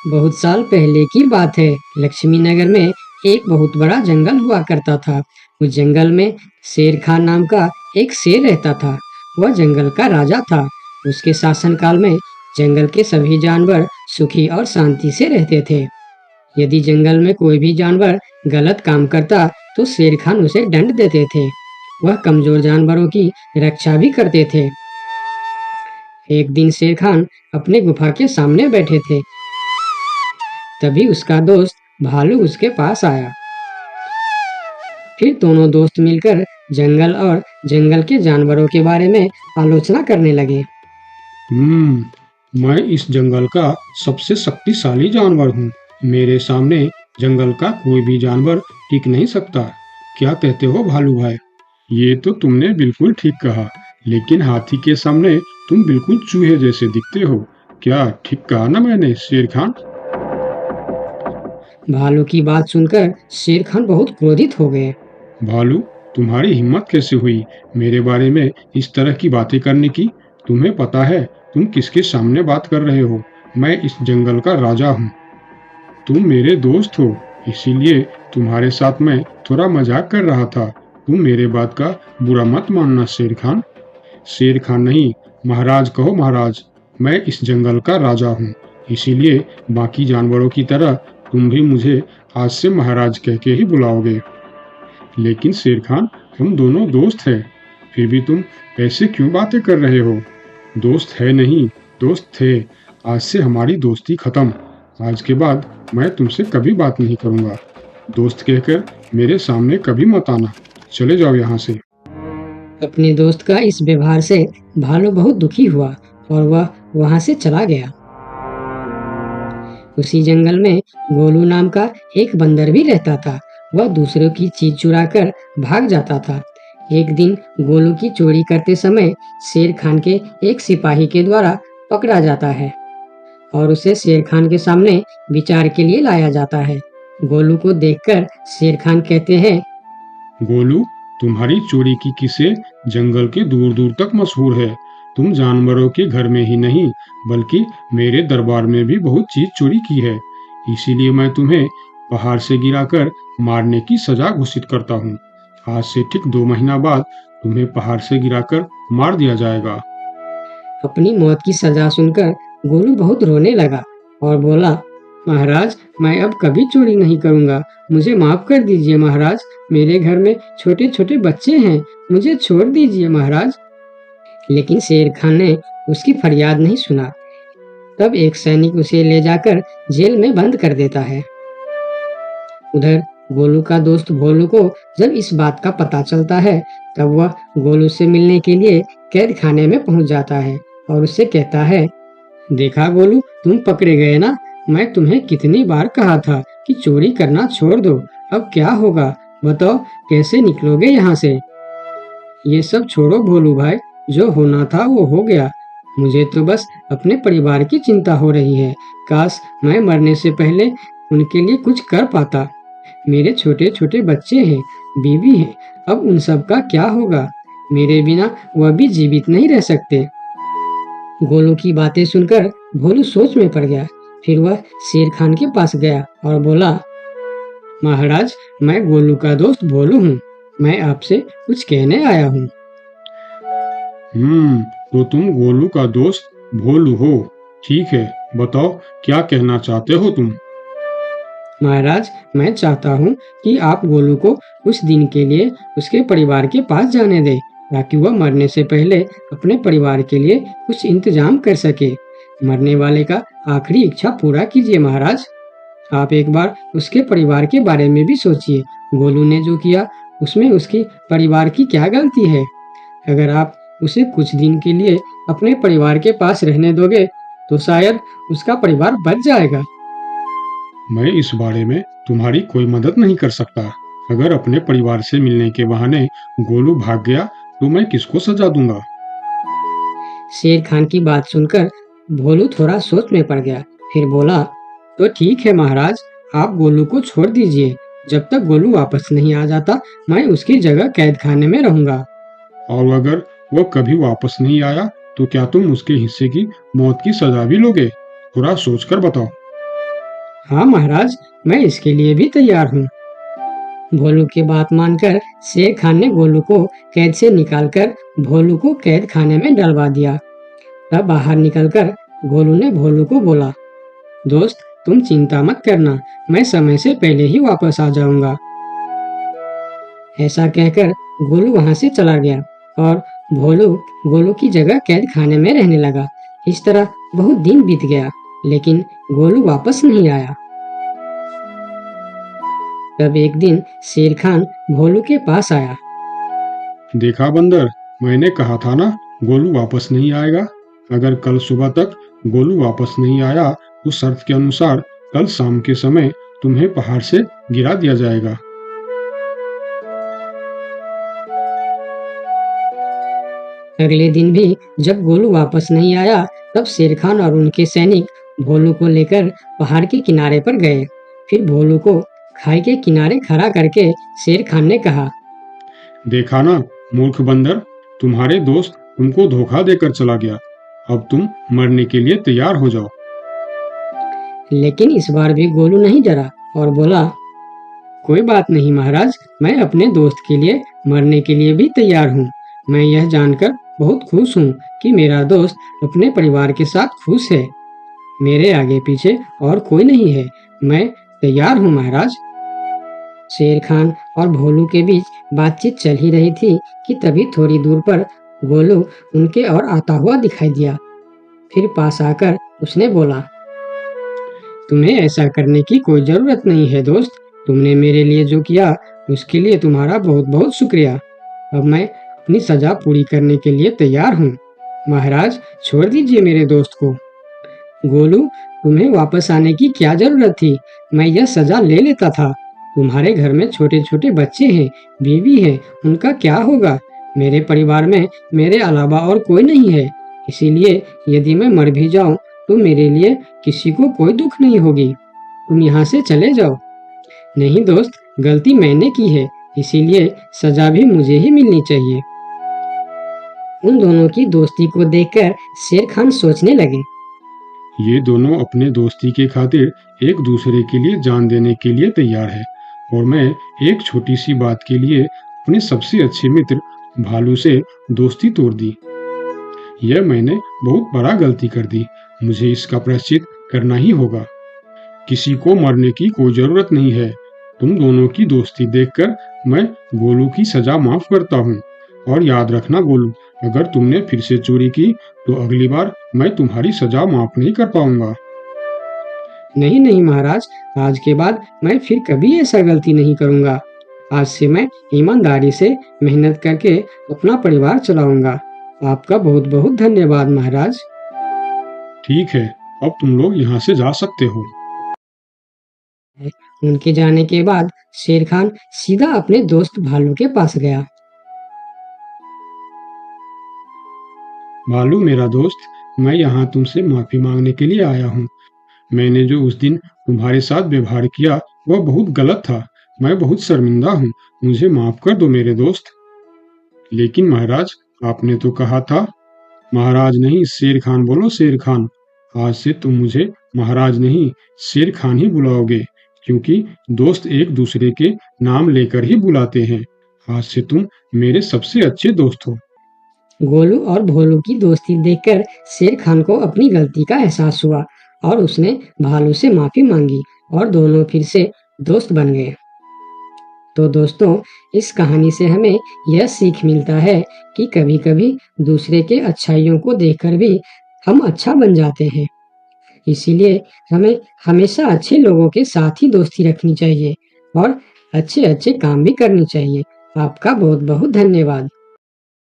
बहुत साल पहले की बात है। लक्ष्मी नगर में एक बहुत बड़ा जंगल हुआ करता था। उस जंगल में शेर खान नाम का एक शेर रहता था। वह जंगल का राजा था। उसके शासनकाल में जंगल के सभी जानवर सुखी और शांति से रहते थे। यदि जंगल में कोई भी जानवर गलत काम करता तो शेर खान उसे दंड देते थे। वह कमजोर जानवरों की रक्षा भी करते थे। एक दिन शेर खान अपने गुफा के सामने बैठे थे। तभी उसका दोस्त भालू उसके पास आया। फिर दोनों दोस्त मिलकर जंगल और जंगल के जानवरों के बारे में आलोचना करने लगे। मैं इस जंगल का सबसे शक्तिशाली जानवर हूँ। मेरे सामने जंगल का कोई भी जानवर टिक नहीं सकता। क्या कहते हो भालू भाई? ये तो तुमने बिल्कुल ठीक कहा, लेकिन हाथी के सामने तुम बिल्कुल चूहे जैसे दिखते हो। क्या ठीक कहा ना मैंने शेर खान? भालू की बात सुनकर शेर खान बहुत क्रोधित हो गए। भालू, तुम्हारी हिम्मत कैसे हुई मेरे बारे में इस तरह की बातें करने की? तुम्हें पता है तुम किसके सामने बात कर रहे हो? मैं इस जंगल का राजा हूँ। तुम मेरे दोस्त हो, इसीलिए तुम्हारे साथ मैं थोड़ा मजाक कर रहा था। तुम मेरे बात का बुरा मत मानना शेर खान। शेर खान नहीं, महाराज कहो महाराज। मैं इस जंगल का राजा हूँ, इसीलिए बाकी जानवरों की तरह तुम भी मुझे आज से महाराज कह के ही बुलाओगे। लेकिन शेर खान, हम दोनों दोस्त हैं, फिर भी तुम ऐसे क्यों बातें कर रहे हो? दोस्त है नहीं, दोस्त थे। आज से हमारी दोस्ती खत्म। आज के बाद मैं तुमसे कभी बात नहीं करूंगा। दोस्त कहकर मेरे सामने कभी मत आना। चले जाओ यहाँ से। अपने दोस्त का इस व्यवहार से भालू बहुत दुखी हुआ और वह वहां से चला गया। उसी जंगल में गोलू नाम का एक बंदर भी रहता था। वह दूसरों की चीज चुराकर भाग जाता था। एक दिन गोलू की चोरी करते समय शेर खान के एक सिपाही के द्वारा पकड़ा जाता है और उसे शेर खान के सामने विचार के लिए लाया जाता है। गोलू को देखकर शेर खान कहते हैं, गोलू, तुम्हारी चोरी की किस्से जंगल के दूर दूर तक मशहूर है। तुम जानवरों के घर में ही नहीं, बल्कि मेरे दरबार में भी बहुत चीज चोरी की है। इसीलिए मैं तुम्हें पहाड़ से गिराकर मारने की सजा घोषित करता हूँ। आज से ठीक 2 महीना बाद तुम्हें पहाड़ से गिराकर मार दिया जाएगा। अपनी मौत की सजा सुनकर गोलू बहुत रोने लगा और बोला, महाराज, मैं अब कभी चोरी नहीं करूंगा। मुझे माफ कर दीजिए महाराज। मेरे घर में छोटे छोटे बच्चे हैं। मुझे छोड़ दीजिए महाराज। लेकिन शेर खान ने उसकी फरियाद नहीं सुना। तब एक सैनिक उसे ले जाकर जेल में बंद कर देता है। उधर गोलू का दोस्त भोलू को जब इस बात का पता चलता है, तब वह गोलू से मिलने के लिए कैद खाने में पहुंच जाता है और उससे कहता है, देखा गोलू, तुम पकड़े गए ना। मैं तुम्हें कितनी बार कहा था कि चोरी करना छोड़ दो। अब क्या होगा बताओ, कैसे निकलोगे यहाँ से? ये सब छोड़ो भोलू भाई, जो होना था वो हो गया। मुझे तो बस अपने परिवार की चिंता हो रही है। काश मैं मरने से पहले उनके लिए कुछ कर पाता। मेरे छोटे छोटे बच्चे हैं, बीवी है, अब उन सब का क्या होगा? मेरे बिना वह भी जीवित नहीं रह सकते। गोलू की बातें सुनकर भोलू सोच में पड़ गया। फिर वह शेर खान के पास गया और बोला, महाराज, मैं गोलू का दोस्त भोलू हूँ। मैं आपसे कुछ कहने आया हूँ। तो तुम गोलू का दोस्त भोलू हो? ठीक है, बताओ क्या कहना चाहते हो तुम? महाराज, मैं चाहता हूँ कि आप गोलू को कुछ दिन के लिए उसके परिवार के पास जाने दें, ताकि वह मरने से पहले अपने परिवार के लिए कुछ इंतजाम कर सके। मरने वाले का आखिरी इच्छा पूरा कीजिए महाराज। आप एक बार उसके परिवार के बारे में भी सोचिए। गोलू ने जो किया उसमें उसके परिवार की क्या गलती है? अगर आप उसे कुछ दिन के लिए अपने परिवार के पास रहने दोगे तो शायद उसका परिवार बच जाएगा। मैं इस बारे में तुम्हारी कोई मदद नहीं कर सकता। अगर अपने परिवार से मिलने के बहाने गोलू भाग गया तो मैं किसको सजा दूंगा? शेर खान की बात सुनकर भोलू थोड़ा सोच में पड़ गया। फिर बोला, तो ठीक है महाराज, आप गोलू को छोड़ दीजिए। जब तक गोलू वापस नहीं आ जाता, मैं उसकी जगह कैद खाने में रहूंगा। और अगर वो कभी वापस नहीं आया तो क्या तुम उसके हिस्से की मौत की सजा भी लोगे? थोड़ा सोचकर बताओ। हाँ महाराज, मैं इसके लिए भी तैयार हूँ। भोलू की बात मानकर शेर खान ने गोलू को कैद से निकालकर भोलू को कैद खाने में डलवा दिया। तब बाहर निकलकर गोलू ने भोलू को बोला, दोस्त तुम चिंता मत करना, मैं समय से पहले ही वापस आ जाऊंगा। ऐसा कहकर गोलू वहां से चला गया और भोलू गोलू की जगह कैद खाने में रहने लगा। इस तरह बहुत दिन बीत गया, लेकिन गोलू वापस नहीं आया। तब एक दिन शेर खान भोलू के पास आया। देखा बंदर, मैंने कहा था ना गोलू वापस नहीं आएगा। अगर कल सुबह तक गोलू वापस नहीं आया तो शर्त के अनुसार कल शाम के समय तुम्हें पहाड़ से गिरा दिया जाएगा। अगले दिन भी जब गोलू वापस नहीं आया, तब शेर खान और उनके सैनिक भोलू को लेकर पहाड़ के किनारे पर गए। फिर भोलू को खाई के किनारे खड़ा करके शेर खान ने कहा, देखा ना मूर्ख बंदर, तुम्हारे दोस्त तुमको धोखा देकर चला गया। अब तुम मरने के लिए तैयार हो जाओ। लेकिन इस बार भी गोलू नहीं डरा और बोला, कोई बात नहीं महाराज, मैं अपने दोस्त के लिए मरने के लिए भी तैयार हूँ। मैं यह जानकर बहुत खुश हूँ कि मेरा दोस्त अपने परिवार के साथ खुश है। मेरे आगे पीछे और कोई नहीं है, मैं तैयार हूँ महाराज। शेर खान और भोलू के बीच बातचीत चल ही रही थी कि तभी थोड़ी दूर पर गोलू उनके और आता हुआ दिखाई दिया। फिर पास आकर उसने बोला, तुम्हें ऐसा करने की कोई जरूरत नहीं है दोस्त। तुमने मेरे लिए जो किया उसके लिए तुम्हारा बहुत बहुत शुक्रिया। अब मैं अपनी सजा पूरी करने के लिए तैयार हूँ। महाराज छोड़ दीजिए मेरे दोस्त को। गोलू, तुम्हें वापस आने की क्या जरूरत थी? मैं यह सजा ले लेता था। तुम्हारे घर में छोटे छोटे बच्चे हैं, बीवी है, उनका क्या होगा? मेरे परिवार में मेरे अलावा और कोई नहीं है। इसीलिए यदि मैं मर भी जाऊं तो मेरे लिए किसी को कोई दुख नहीं होगी। तुम यहाँ से चले जाओ। नहीं दोस्त, गलती मैंने की है, इसीलिए सजा भी मुझे ही मिलनी चाहिए। उन दोनों की दोस्ती को देखकर शेर खान सोचने लगे, ये दोनों अपने दोस्ती के खातिर एक दूसरे के लिए जान देने के लिए तैयार है, और मैं एक छोटी सी बात के लिए अपने सबसे अच्छे मित्र भालू से दोस्ती तोड़ दी। यह मैंने बहुत बड़ा गलती कर दी। मुझे इसका प्रायश्चित करना ही होगा। किसी को मरने की कोई जरूरत नहीं है। तुम दोनों की दोस्ती देखकर मैं गोलू की सजा माफ करता हूँ। और याद रखना गोलू, अगर तुमने फिर से चोरी की तो अगली बार मैं तुम्हारी सजा माफ नहीं कर पाऊंगा। नहीं नहीं महाराज, आज के बाद मैं फिर कभी ऐसा गलती नहीं करूंगा। आज से मैं ईमानदारी से मेहनत करके अपना परिवार चलाऊंगा। आपका बहुत बहुत धन्यवाद महाराज। ठीक है, अब तुम लोग यहाँ से जा सकते हो। उनके जाने के बाद शेर खान सीधा अपने दोस्त भालू के पास गया। भालू मेरा दोस्त, मैं यहाँ तुमसे माफी मांगने के लिए आया हूँ। मैंने जो उस दिन तुम्हारे साथ व्यवहार किया वह बहुत गलत था। मैं बहुत शर्मिंदा हूँ। मुझे माफ कर दो मेरे दोस्त। लेकिन महाराज, आपने तो कहा था। महाराज नहीं, शेर खान बोलो, शेर खान। आज से तुम मुझे महाराज नहीं, शेर खान ही बुलाओगे, क्योंकि दोस्त एक दूसरे के नाम लेकर ही बुलाते हैं। आज से तुम मेरे सबसे अच्छे दोस्त हो। गोलू और भोलू की दोस्ती देखकर शेर खान को अपनी गलती का एहसास हुआ और उसने भालू से माफी मांगी और दोनों फिर से दोस्त बन गए। तो दोस्तों, इस कहानी से हमें यह सीख मिलता है कि कभी-कभी दूसरे के अच्छाइयों को देखकर भी हम अच्छा बन जाते हैं। इसीलिए हमें हमेशा अच्छे लोगों के साथ ही दोस्ती रखनी चाहिए और अच्छे-अच्छे काम भी करने चाहिए। आपका बहुत-बहुत धन्यवाद।